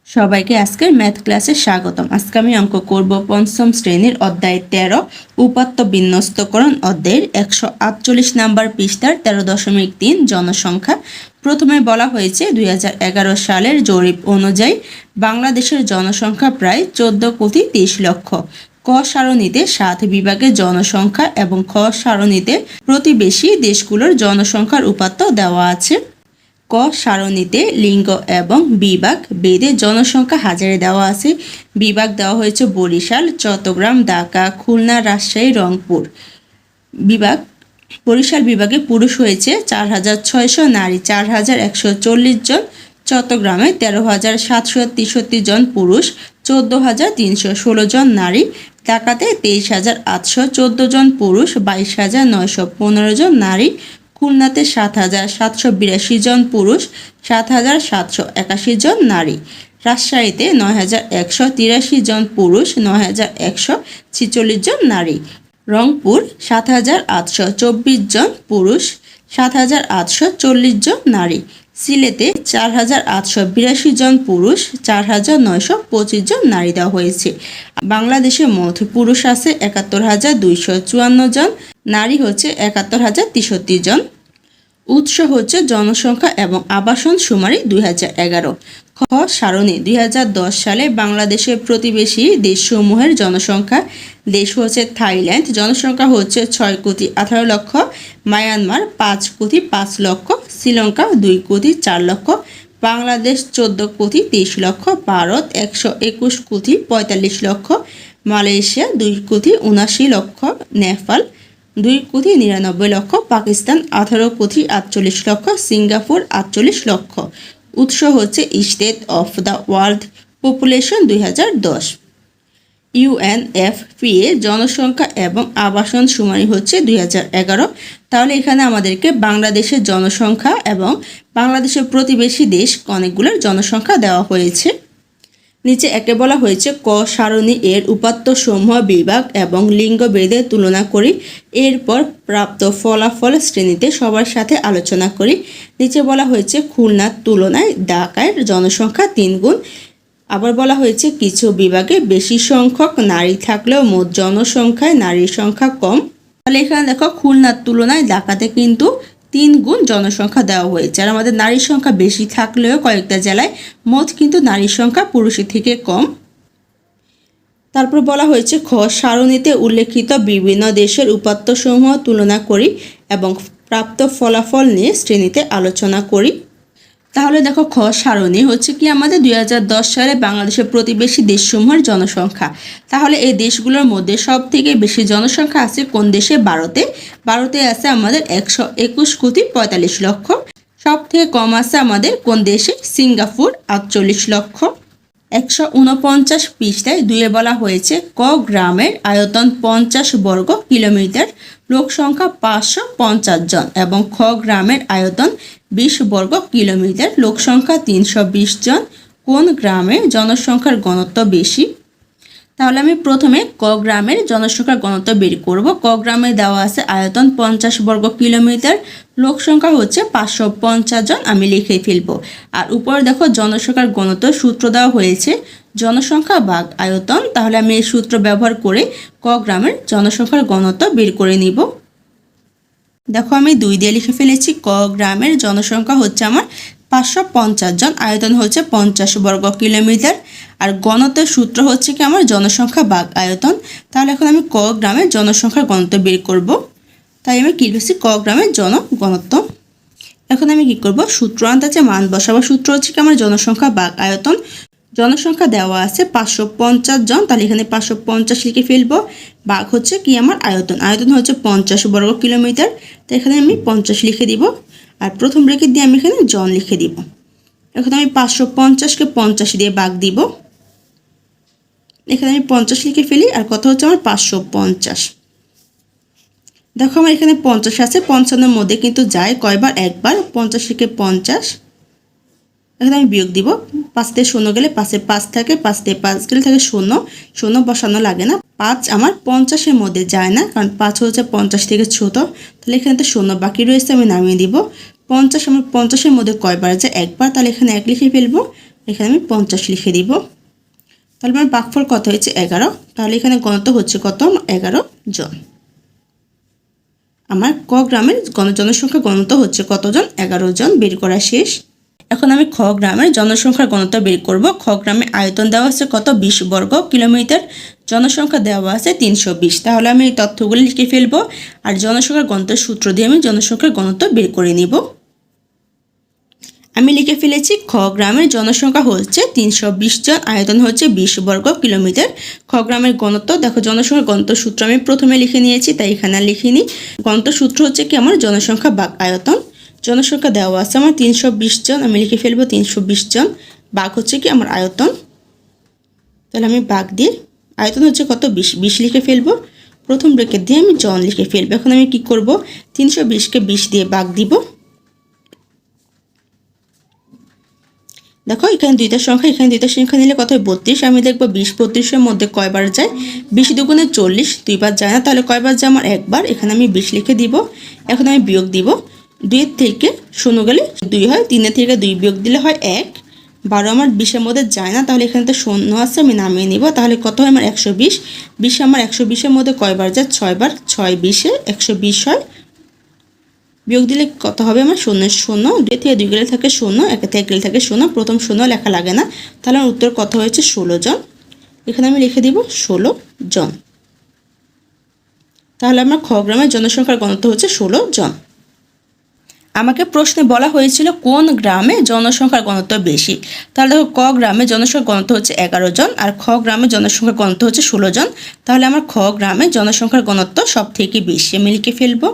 সবাইকে আজকের ম্যাথ ক্লাসে স্বাগতম। আজকে আমি অঙ্ক করব পঞ্চম শ্রেণীর অধ্যায় 13 উপাত্ত বিন্যস্তকরণ অধ্যায়ের 148 নাম্বার পৃষ্ঠার 13.3 জনসংখ্যা। প্রথমে বলা হয়েছে 2011 সালের জরিপ অনুযায়ী বাংলাদেশের জনসংখ্যা প্রায় 14,30,00,000। ক সারণীতে 7 বিভাগের জনসংখ্যা এবং খ সারণীতে প্রতিবেশী দেশগুলোর জনসংখ্যার উপাত্ত দেওয়া আছে। ক সারণীতে লিঙ্গ এবং বিভাগ বেদে জনসংখ্যা হাজারে দেওয়া আছে। বিভাগ দেওয়া হয়েছে বরিশাল, চট্টগ্রাম, ঢাকা, খুলনা, রাজশাহী, রংপুর। বিভাগ বরিশাল বিভাগে পুরুষ হয়েছে 4,600, নারী 4,140 জন। চট্টগ্রামে 13,763 জন পুরুষ, 14,316 জন নারী। ঢাকাতে 23,814 জন পুরুষ, 22,915 জন নারী। খুলনাতে 7,782 জন পুরুষ, 7,781 জন নারী। রাজশাহীতে 9,183 জন পুরুষ, 9,146 জন নারী। রংপুর 7,824 জন পুরুষ, 7,840 জন নারী। সিলেটে 4,882 জন পুরুষ, 4,925 জন নারী দেওয়া হয়েছে। বাংলাদেশে মোট পুরুষ আছে 71,254 জন, নারী হচ্ছে 71,063 জন। উৎস হচ্ছে জনসংখ্যা এবং আবাসন শুমারি 2011। খ সারণী 2010 সালে বাংলাদেশের প্রতিবেশী দেশসমূহের জনসংখ্যা। দেশ হচ্ছে থাইল্যান্ড, জনসংখ্যা হচ্ছে 6,18,00,000। Myanmar 5,05,00,000। Sri Lanka 2,04,00,000। Bangladesh 14,30,00,000। Bharat 121,45,00,000। Malaysia 2,79,00,000। Nepal 2,99,00,000। Pakistan 18,48,00,000। Singapore 48,00,000। উৎস হচ্ছে state of the world population 2010। UNFPA জনসংখ্যা এবং আবাসন শুমারি হচ্ছে 2011। তাহলে এখানে আমাদেরকে বাংলাদেশের জনসংখ্যা এবং বাংলাদেশের প্রতিবেশী দেশ অনেকগুলোর জনসংখ্যা দেওয়া হয়েছে। নিচে একে বলা হয়েছে ক সারণী এর উপাত্ত সমূহ বিভাগ এবং লিঙ্গ ভেদে তুলনা করি, এরপর প্রাপ্ত ফলাফল শ্রেণীতে সবার সাথে আলোচনা করি। নিচে বলা হয়েছে খুলনার তুলনায় ঢাকার জনসংখ্যা 3 গুণ। আবার বলা হয়েছে কিছু বিভাগে বেশি সংখ্যক নারী থাকলেও মোট জনসংখ্যায় নারীর সংখ্যা কম। তাহলে এখানে দেখো খুলনার তুলনায় ঢাকাতে কিন্তু 3 গুণ জনসংখ্যা দেওয়া হয়েছে। আর আমাদের নারীর সংখ্যা বেশি থাকলেও কয়েকটা জেলায় মোট কিন্তু নারীর সংখ্যা পুরুষের থেকে কম। তারপর বলা হয়েছে খ সারণীতে উল্লেখিত বিভিন্ন দেশের উপাত্তসমূহ তুলনা করি এবং প্রাপ্ত ফলাফল নিয়ে শ্রেণীতে আলোচনা করি। তাহলে দেখো খ সারণী হচ্ছে কি আমাদের 2010 সালে বাংলাদেশের প্রতিবেশী দেশসমূহের জনসংখ্যা। তাহলে এই দেশগুলোর মধ্যে সব থেকে বেশি জনসংখ্যা আছে কোন দেশে? ভারতে আছে আমাদের 121,45,00,000। সব থেকে কম আছে আমাদের কোন দেশে? সিঙ্গাপুর 48,00,000। 149 পৃষ্ঠায় 2 বলা হয়েছে ক গ্রামের আয়তন 50 বর্গ কিলোমিটার, লোক সংখ্যা 550 জন এবং খ গ্রামের আয়তন 20 বর্গ কিলোমিটার, লোক সংখ্যা 320 জন। কোন গ্রামে জনসংখ্যার ঘনত্ব বেশি? তাহলে আমি প্রথমে ক গ্রামের জনসংখ্যার ঘনত্ব বের করব। ক গ্রামে দেওয়া আছে আয়তন 50 বর্গ কিলোমিটার, লোক সংখ্যা হচ্ছে 550 জন, আমি লিখে ফেলবো। আর উপরে দেখো জনসংখ্যার ঘনত্ব সূত্র দেওয়া হয়েছে জনসংখ্যা ভাগ আয়তন। তাহলে আমি এই সূত্র ব্যবহার করে ক গ্রামের জনসংখ্যার ঘনত্ব বের করে নিব। দেখো আমি 2 দিয়ে লিখে ফেলেছি। ক গ্রামের জনসংখ্যা হচ্ছে আমার 550 জন, আয়তন হচ্ছে 50 বর্গ কিলোমিটার। আর ঘনত্বের সূত্র হচ্ছে কি আমার জনসংখ্যা ভাগ আয়তন। তাহলে এখন আমি ক গ্রামের জনসংখ্যার ঘনত্ব বের করব। তাই আমি কি লিখছি? ক গ্রামের জনঘনত্ব। এখন আমি কি করব? সূত্র আন্দাজে মান বসাবো। সূত্র হচ্ছে কি আমার জনসংখ্যা ভাগ আয়তন। জনসংখ্যা দেওয়া আছে 550 জন, তাহলে এখানে 550 লিখে ফেলবো। ভাগ হচ্ছে কি আমার আয়তন, আয়তন হচ্ছে 50 বর্গ কিলোমিটার। তো এখানে আমি 50 লিখে দিব আর প্রথম ব্র্যাকেট দিয়ে আমি এখানে জন লিখে দিব। এখন আমি 550কে 50 দিয়ে ভাগ দিব। এখানে আমি 50 লিখে ফেলি আর কত হচ্ছে আমার 550। দেখো আমার এখানে 50 আছে, 55-এর মধ্যে কিন্তু যায় কয়বার? একবার। 50 থেকে 50, এখানে আমি বিয়োগ দিব। 5 থেকে 0 গেলে 5-এ 5 থাকে, 5 থেকে 5 গেলে থাকে 0। 0 বসানো লাগে না। 5 আমার 50-এর মধ্যে যায় না, কারণ 5 হচ্ছে 50 থেকে ছোট। তাহলে এখানে তো 0 বাকি রয়েছে, আমি নামিয়ে দিব। 50 আমার 50-এর মধ্যে কয়বার যায়? একবার। তাহলে এখানে 1 লিখে ফেলবো। এখানে আমি 50 লিখে দিব। তাহলে আমার ভাগফল কত হয়েছে 11। তাহলে এখানে ঘনত্ব হচ্ছে কত 11 জন। আমার ক গ্রামের জনসংখ্যা ঘনত্ব হচ্ছে কতজন 11 জন বের করা শেষ। এখন আমি খ গ্রামের জনসংখ্যার ঘনত্ব বের করব। খ গ্রামে আয়তন দেওয়া আছে কত 20 বর্গ কিলোমিটার, জনসংখ্যা দেওয়া আছে 320। তাহলে আমি এই তথ্যগুলো লিখে ফেলবো আর জনসংখ্যার ঘনত্বের সূত্র দিয়ে আমি জনসংখ্যার ঘনত্ব বের করে নিব। আমি লিখে ফেলেছি খ গ্রামের জনসংখ্যা হচ্ছে 320 জন, আয়তন হচ্ছে 20 বর্গ কিলোমিটার। খ গ্রামের ঘনত্ব দেখো, জনসংখ্যার ঘনত্ব সূত্র আমি প্রথমে লিখে নিয়েছি, তাই এখানে লিখিনি। ঘনত্ব সূত্র হচ্ছে কি আমার জনসংখ্যা ভাগ আয়তন। জনসংখ্যা দেওয়া আছে আমার 320 জন, আমি লিখে ফেলবো 320 জন, ভাগ হচ্ছে কি আমার আয়তন। তাহলে আমি ভাগ দিয়ে আয়তন হচ্ছে কত 20 লিখে ফেলবো। প্রথম ব্র্যাকেট দিয়ে আমি জন লিখে ফেলবো। এখন আমি কি করব, 320কে 20 দিয়ে ভাগ দিব। দেখো এখানে দুইটা সংখ্যা, এখানে দুইটা সংখ্যা নিলে কত হয় 32। আমি দেখবো 20 32-এর মধ্যে কয়বার যায়, 20 দুগুণে 40, দুইবার যায় না, তাহলে কয়বার যায় আমার একবার। এখানে আমি 20 লিখে দিব। এখন আমি বিয়োগ দিব, 2 থেকে 0 গেলে 2 হয়, 3 থেকে 2 বিয়োগ দিলে হয় 1। 12 আমার 20-এর মধ্যে যায় না, তাহলে এখানে তো 0 আছে, আমি নামিয়ে নিব। তাহলে কত হয় আমার 120। 20 আমার 120-এর মধ্যে কয়বার যায় 6 বার, 6 20-এ 120 হয়। বিয়োগ দিলে কত হবে আমার 0 0, 2 থেকে 2 গেলে থাকে 0, 1 থেকে গেলে থাকে 0, প্রথম 0 লেখা লাগে না। তাহলে আমার উত্তর কত হয়েছে 16 জন। এখানে আমি লিখে দিব 16 জন। তাহলে আমার খ গ্রামের জনসংখ্যার ঘনত্ব হচ্ছে 16 জন। আমাকে প্রশ্নে বলা হয়েছিল কোন গ্রামে জনসংখ্যার ঘনত্ব বেশি। তাহলে দেখো ক গ্রামে জনসংখ্যার ঘনত্ব হচ্ছে 11 জন আর খ গ্রামে জনসংখ্যার ঘনত্ব হচ্ছে 16 জন। তাহলে আমার খ গ্রামে জনসংখ্যার ঘনত্ব সব থেকে বেশি। আমি লিখে ফেলবো,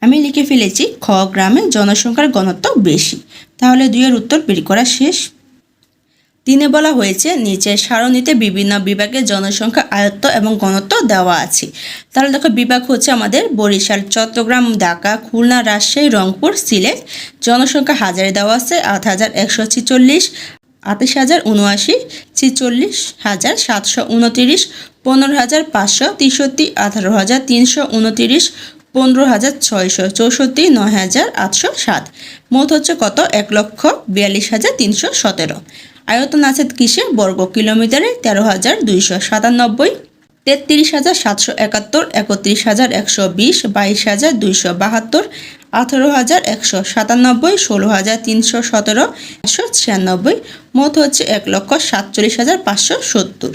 আমি লিখে ফেলেছি খ গ্রামে জনসংখ্যার ঘনত্ব বেশি। তাহলে 2 এর উত্তর বের করা শেষ। 3-এ বলা হয়েছে নিচের সারণীতে বিভিন্ন বিভাগের জনসংখ্যা আয়ত্ত এবং ঘনত্ব দেওয়া আছে। তাহলে দেখো বিভাগ হচ্ছে আমাদের বরিশাল, চট্টগ্রাম, ঢাকা, খুলনা, রাজশাহী, রংপুর, সিলেট। জনসংখ্যা হাজারে দেওয়া আছে 8,146, 28,079, 46,729, 15,563, 18,329, 15,664, 9,807। মোট হচ্ছে কত 1,42,317। আয়তন আছে কিসে বর্গ কিলোমিটারে 13,297, 33,771, 31,120, 22,272, 18,197, 16,317, 196। মোট হচ্ছে 1,47,570।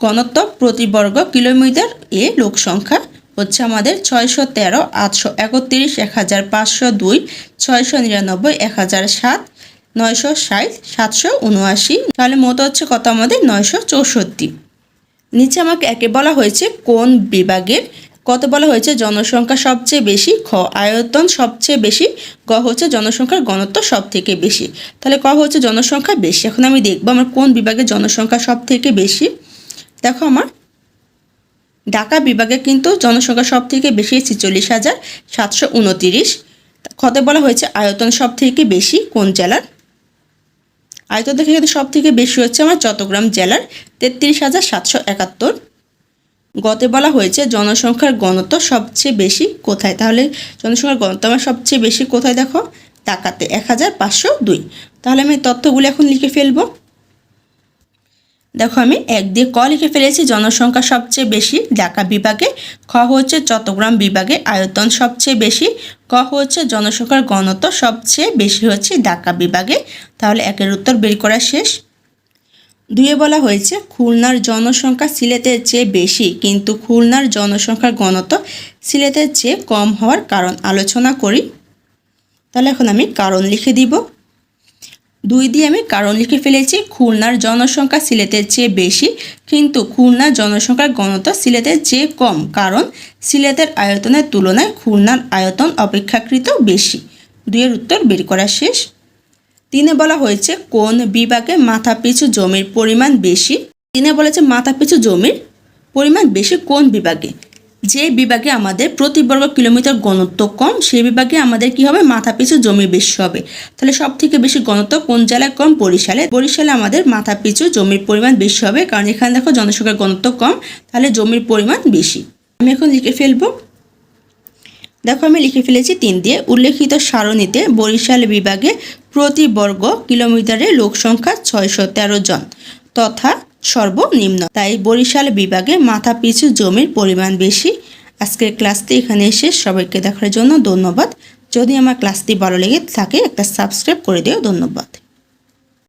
ঘনত্ব প্রতি বর্গ কিলোমিটার এ লোক সংখ্যা হচ্ছে আমাদের 613, 831, 1,502, 699, 1,007, 960, 779। তাহলে মোট হচ্ছে কত আমাদের 964। নিচে আমাকে একে বলা হয়েছে কোন বিভাগের কত বলা হয়েছে জনসংখ্যা সবচেয়ে বেশি। খ আয়তন সবচেয়ে বেশি, গ হচ্ছে জনসংখ্যার ঘনত্ব সব থেকে বেশি। তাহলে ক হচ্ছে জনসংখ্যা বেশি। এখন আমি দেখবো আমার কোন বিভাগের জনসংখ্যা সব থেকে বেশি। দেখো আমার ঢাকা বিভাগে কিন্তু জনসংখ্যা সব থেকে বেশি 46,729। খতে বলা হয়েছে আয়তন সব থেকে বেশি কোন জেলার। আয়তন থেকে কিন্তু সব থেকে বেশি হচ্ছে আমার চট্টগ্রাম জেলার 33,771। গতে বলা হয়েছে জনসংখ্যার ঘনত্ব সবচেয়ে বেশি কোথায়। তাহলে জনসংখ্যার ঘনত্ব আমার সবচেয়ে বেশি কোথায় দেখো ঢাকাতে 1,502। তাহলে আমি তথ্যগুলো এখন লিখে ফেলবো। দেখো আমি 1 দিয়ে ক লিখে ফেলেছি, জনসংখ্যা সবচেয়ে বেশি ঢাকা বিভাগে। খ হচ্ছে চট্টগ্রাম বিভাগে, আয়তন সবচেয়ে বেশি। ক হচ্ছে জনসংখ্যার ঘনত্ব সবচেয়ে বেশি হচ্ছে ঢাকা বিভাগে। তাহলে 1 এর উত্তর বের করা শেষ। 2-এ বলা হয়েছে খুলনার জনসংখ্যা সিলেটের চেয়ে বেশি, কিন্তু খুলনার জনসংখ্যার ঘনত্ব সিলেটের চেয়ে কম হওয়ার কারণ আলোচনা করি। তাহলে এখন আমি কারণ লিখে দিব। 2 দিয়ে আমি কারণ লিখে ফেলেছি। খুলনার জনসংখ্যা সিলেটের চেয়ে বেশি, কিন্তু খুলনার জনসংখ্যার ঘনত্ব সিলেটের চেয়ে কম, কারণ সিলেটের আয়তনের তুলনায় খুলনার আয়তন অপেক্ষাকৃত বেশি। 2 এর উত্তর বের করা শেষ। 3-এ বলা হয়েছে কোন বিভাগে মাথাপিছু জমির পরিমাণ বেশি। 3-এ বলেছে মাথাপিছু জমির পরিমাণ বেশি কোন বিভাগে। যে বিভাগে আমাদের প্রতি বর্গ কিলোমিটার ঘনত্ব কম, সেই বিভাগে আমাদের কি হবে মাথাপিছু জমি বেশি হবে। তাহলে সব থেকে বেশি ঘনত্ব কোন জেলায় কম, বরিশালে। বরিশালে আমাদের মাথাপিছু জমির পরিমাণ বেশি হবে, কারণ এখানে দেখো জনসংখ্যার ঘনত্ব কম, তাহলে জমির পরিমাণ বেশি। আমি এখন লিখে ফেলবো। দেখো আমি লিখে ফেলেছি 3 দিয়ে। উল্লেখিত সারণীতে বরিশাল বিভাগে প্রতি বর্গ কিলোমিটারে লোক সংখ্যা 613 জন তথা সর্বনিম্ন। তাই বরিশাল বিভাগে মাথাপিছু জমির পরিমাণ বেশি। আজকের ক্লাসটি এখানে শেষ। সবাইকে দেখার জন্য ধন্যবাদ। যদি আমার ক্লাসটি ভালো লেগে থাকে একটা সাবস্ক্রাইব করে দিও। ধন্যবাদ।